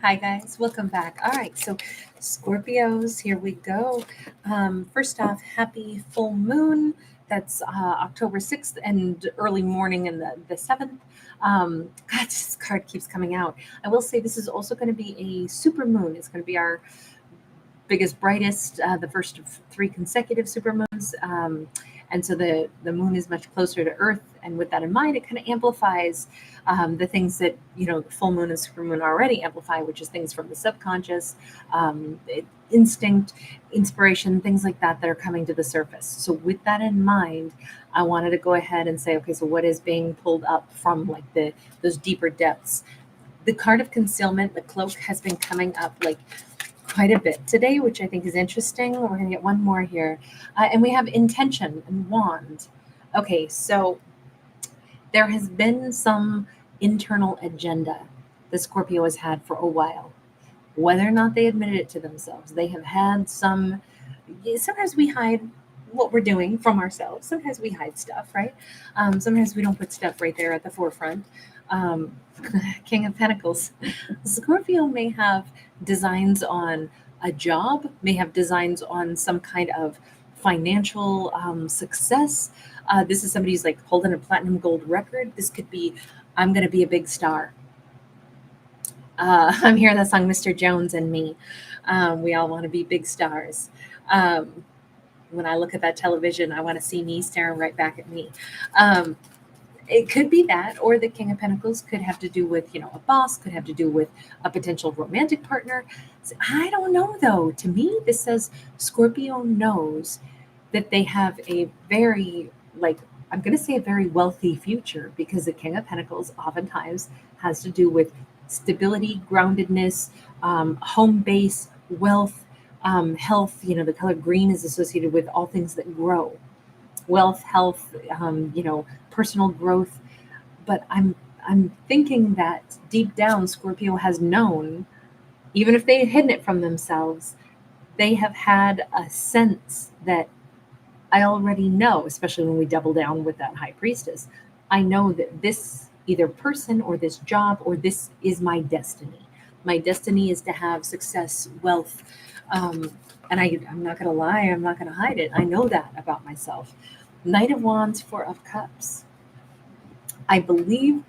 Hi, guys. Welcome back. All right. So, Scorpios, here we go. First off, happy full moon. That's October 6th and early morning in the 7th. God, this card keeps coming out. I will say this is also going to be a super moon. It's going to be our biggest, brightest, the first of three consecutive supermoons. And so the moon is much closer to Earth. And with that in mind, it kind of amplifies the things that, the full moon and supermoon already amplify, which is things from the subconscious, instinct, inspiration, things like that are coming to the surface. So with that in mind, I wanted to go ahead and say, okay, so what is being pulled up from like those deeper depths? The card of concealment, the cloak, has been coming up like quite a bit today, which I think is interesting. We're going to get one more here. And we have intention and wand. Okay, so there has been some internal agenda that Scorpio has had for a while. Whether or not they admitted it to themselves, they have had some. Sometimes we hide what we're doing from ourselves. Sometimes we hide stuff, right? Sometimes we don't put stuff right there at the forefront. Um, King of Pentacles. Scorpio may have designs on a job, may have designs on some kind of financial success. This is somebody who's like holding a platinum gold record. This could be, I'm going to be a big star. I'm hearing that song, Mr. Jones and Me. We all want to be big stars. When I look at that television, I want to see me staring right back at me. It could be that, or the King of Pentacles could have to do with, a boss, could have to do with a potential romantic partner. So I don't know, though. To me, this says Scorpio knows that they have a very, I'm going to say a very wealthy future, because the King of Pentacles oftentimes has to do with stability, groundedness, home base, wealth, health. The color green is associated with all things that grow. Wealth, health, personal growth. But I'm thinking that deep down, Scorpio has known, even if they had hidden it from themselves, they have had a sense that I already know, especially when we double down with that High Priestess. I know that this either person or this job or this is my destiny. My destiny is to have success, wealth, and I'm not going to lie, I'm not going to hide it. I know that about myself. Knight of Wands, Four of Cups. I believe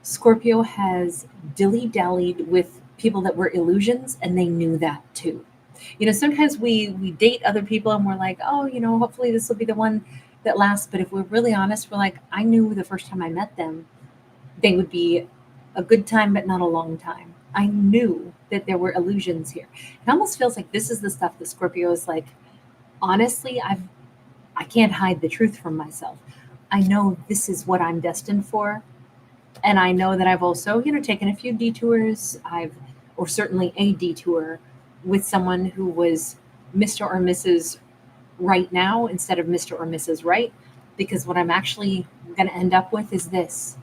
Scorpio has dilly-dallied with people that were illusions, and they knew that too. Sometimes we date other people and we're like, oh, hopefully this will be the one that lasts. But if we're really honest, we're like, I knew the first time I met them, they would be a good time, but not a long time. I knew that there were illusions here. It almost feels like this is the stuff that Scorpio is like, honestly, I can't hide the truth from myself. I know this is what I'm destined for. And I know that I've also, taken a few detours. Or certainly a detour with someone who was Mr. or Mrs. Right now instead of Mr. or Mrs. Right, because what I'm actually going to end up with is this.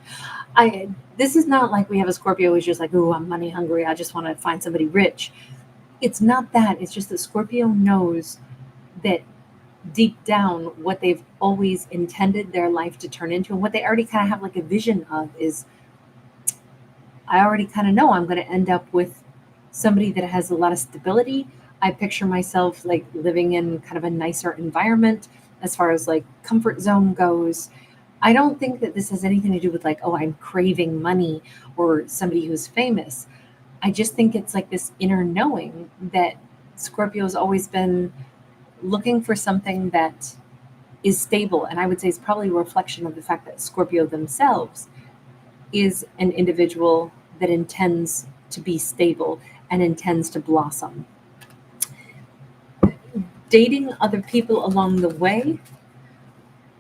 This is not like we have a Scorpio who's just like, oh, I'm money hungry, I just want to find somebody rich. It's not that. It's just that Scorpio knows that deep down what they've always intended their life to turn into, and what they already kind of have like a vision of is, I already kind of know I'm going to end up with somebody that has a lot of stability. I picture myself like living in kind of a nicer environment as far as like comfort zone goes. I don't think that this has anything to do with like, oh, I'm craving money or somebody who's famous. I just think it's like this inner knowing that Scorpio's always been looking for something that is stable. And I would say it's probably a reflection of the fact that Scorpio themselves is an individual that intends to be stable and intends to blossom. Dating other people along the way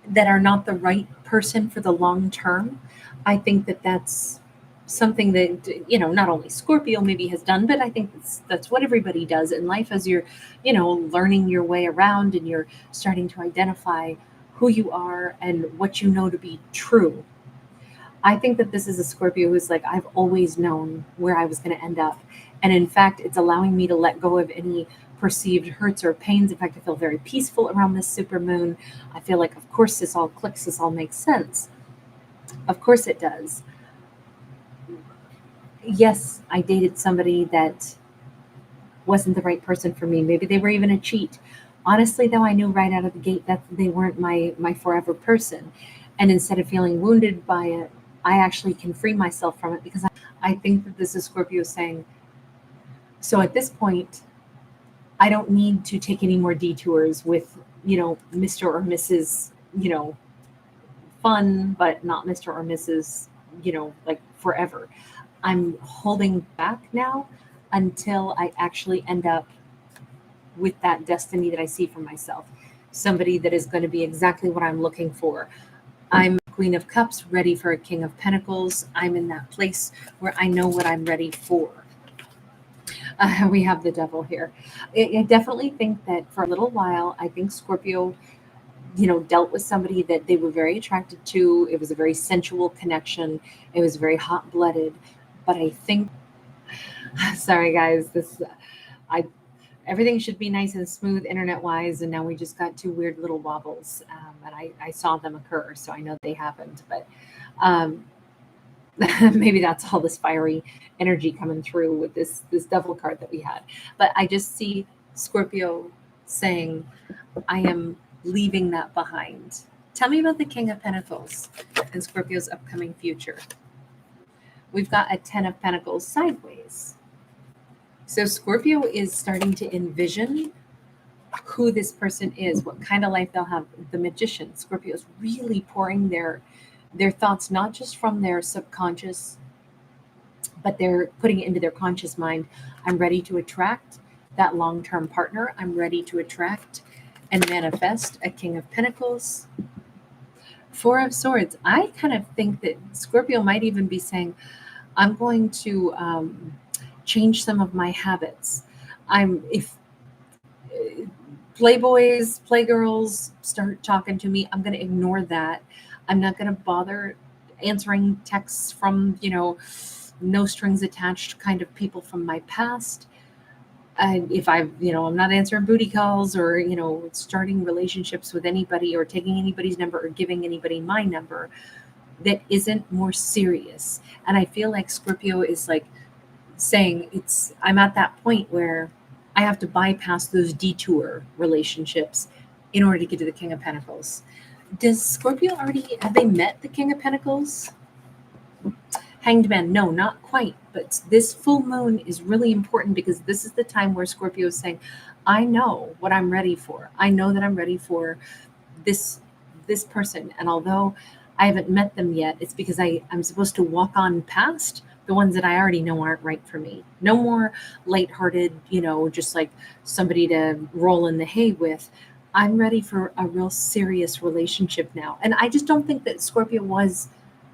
that are not the right person for the long term, I think that that's something that, not only Scorpio maybe has done, but I think that's what everybody does in life as you're, learning your way around and you're starting to identify who you are and what you know to be true. I think that this is a Scorpio who's like, I've always known where I was going to end up. And in fact, it's allowing me to let go of any perceived hurts or pains. In fact, I feel very peaceful around this super moon. I feel like, of course, this all clicks. This all makes sense. Of course it does. yes, I dated somebody that wasn't the right person for me. Maybe they were even a cheat. Honestly, though, I knew right out of the gate that they weren't my forever person. And instead of feeling wounded by it, I actually can free myself from it because I think that this is Scorpio saying, so at this point, I don't need to take any more detours with, Mr. or Mrs., fun, but not Mr. or Mrs., like forever. I'm holding back now until I actually end up with that destiny that I see for myself. Somebody that is going to be exactly what I'm looking for. I'm Queen of Cups, ready for a King of Pentacles. I'm in that place where I know what I'm ready for. We have the devil here. I definitely think that for a little while, I think Scorpio, dealt with somebody that they were very attracted to. It was a very sensual connection. It was very hot blooded. But I think, sorry guys, I everything should be nice and smooth internet wise, and now we just got two weird little wobbles, and I saw them occur, so I know they happened. But um, maybe that's all this fiery energy coming through with this devil card that we had. But I just see Scorpio saying, I am leaving that behind. Tell me about the King of Pentacles and Scorpio's upcoming future. We've got a 10 of Pentacles sideways. So Scorpio is starting to envision who this person is, what kind of life they'll have. The Magician, Scorpio is really pouring their thoughts, not just from their subconscious, but they're putting it into their conscious mind. I'm ready to attract that long-term partner. I'm ready to attract and manifest a King of Pentacles. Four of Swords. I kind of think that Scorpio might even be saying, I'm going to change some of my habits. If playboys, playgirls start talking to me, I'm going to ignore that. I'm not going to bother answering texts from, no strings attached kind of people from my past. And if I'm not answering booty calls or, starting relationships with anybody or taking anybody's number or giving anybody my number that isn't more serious. And I feel like Scorpio is like saying I'm at that point where I have to bypass those detour relationships in order to get to the King of Pentacles. Does Scorpio have they met the King of Pentacles? Hanged Man, no, not quite. But this full moon is really important because this is the time where Scorpio is saying, I know what I'm ready for. I know that I'm ready for this person. And although I haven't met them yet, it's because I'm supposed to walk on past the ones that I already know aren't right for me. No more lighthearted, just like somebody to roll in the hay with. I'm ready for a real serious relationship now. And I just don't think that Scorpio was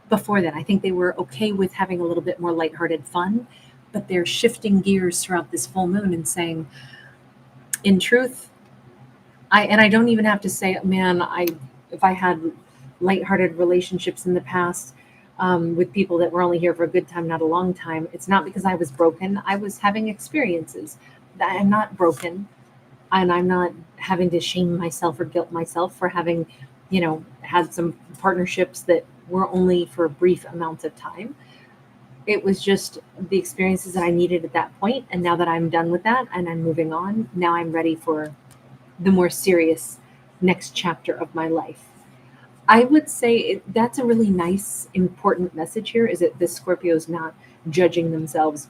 before that. I think they were okay with having a little bit more lighthearted fun, but they're shifting gears throughout this full moon and saying, in truth, I don't even have to say, man, if I had lighthearted relationships in the past with people that were only here for a good time, not a long time, it's not because I was broken. I was having experiences. I'm not broken, and I'm not having to shame myself or guilt myself for having, had some partnerships that were only for brief amounts of time. It was just the experiences that I needed at that point. And now that I'm done with that and I'm moving on, now I'm ready for the more serious next chapter of my life. I would say that's a really nice, important message here, is that this Scorpio is not judging themselves,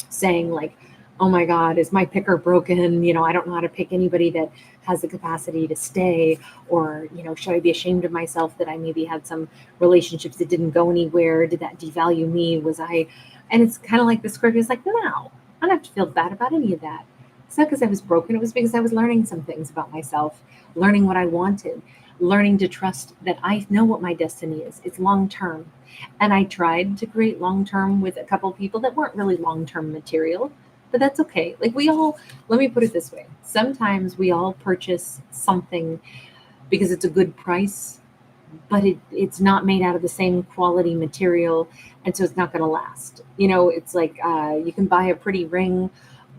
saying like, oh my God, is my picker broken? I don't know how to pick anybody that has the capacity to stay, or, should I be ashamed of myself that I maybe had some relationships that didn't go anywhere? Did that devalue me? And it's kind of like the Scorpio is like, no, I don't have to feel bad about any of that. It's not because I was broken. It was because I was learning some things about myself, learning what I wanted, learning to trust that I know what my destiny is. It's long-term. And I tried to create long-term with a couple of people that weren't really long-term material, but that's okay. Like let me put it this way. Sometimes we all purchase something because it's a good price, but it's not made out of the same quality material. And so it's not going to last. It's like you can buy a pretty ring,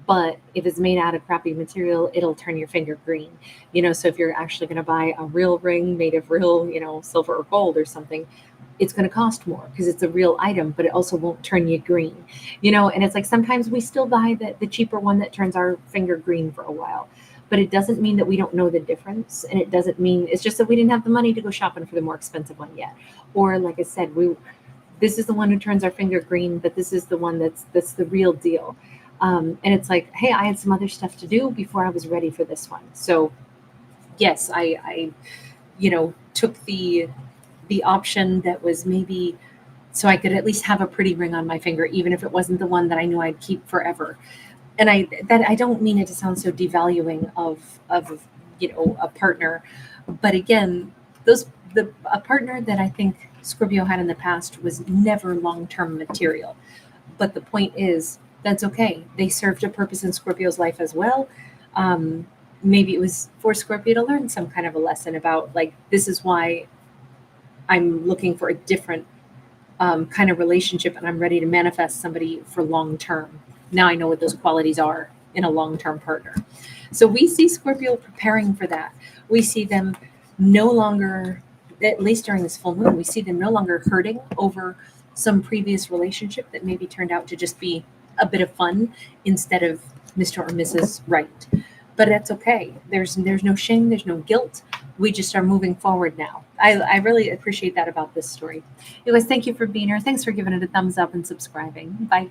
But if it's made out of crappy material, it'll turn your finger green. So if you're actually going to buy a real ring made of real, silver or gold or something, it's going to cost more because it's a real item, but it also won't turn you green. And it's like sometimes we still buy the cheaper one that turns our finger green for a while, but it doesn't mean that we don't know the difference. And it doesn't mean, it's just that we didn't have the money to go shopping for the more expensive one yet. Or like I said, this is the one who turns our finger green, but this is the one that's the real deal. And it's like, hey, I had some other stuff to do before I was ready for this one. So yes, I took the option that was maybe so I could at least have a pretty ring on my finger, even if it wasn't the one that I knew I'd keep forever. And I don't mean it to sound so devaluing of a partner, but again, a partner that I think Scorpio had in the past was never long-term material. But the point is, that's okay. They served a purpose in Scorpio's life as well. Maybe it was for Scorpio to learn some kind of a lesson about, like, this is why I'm looking for a different kind of relationship, and I'm ready to manifest somebody for long term. Now I know what those qualities are in a long-term partner. So we see Scorpio preparing for that. We see them no longer, at least during this full moon, we see them no longer hurting over some previous relationship that maybe turned out to just be a bit of fun instead of Mr. or Mrs. Right. But that's okay. There's no shame. There's no guilt. We just are moving forward now. I really appreciate that about this story. You guys, thank you for being here. Thanks for giving it a thumbs up and subscribing. Bye.